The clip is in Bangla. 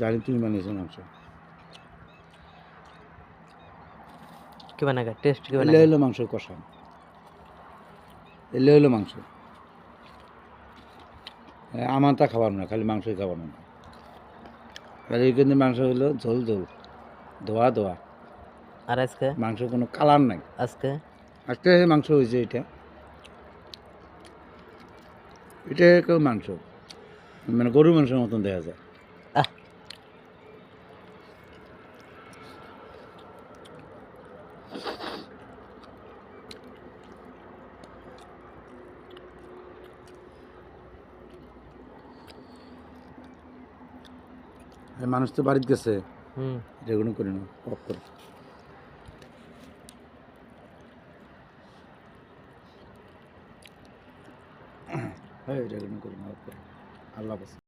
জানি তুমি বানিয়েছো মাংস। কি বানাগা টেস্ট কি এলে বানাগা হলো মাংসের কষা, এলে হলো মাংস। আমারটা খাবার না, খালি মাংসই খাবার না। আর এই কিন্তু মাংস হলো ঝোল ঝোল, ধোয়া ধোয়া। আর আজকে মাংস কোনো কালার নাই। আজকে আজকে মাংস হয়েছে এটা, এটা কেউ মাংস মানে গরুর মাংসের মতন দেখা যায়। আহ মানুষ তো বাড়িতে গেছে, হুম যেগুলো করি না অফ করে। হ্যাঁ, যেগুলো করি না অফ করে। আল্লাহ হাফেজ।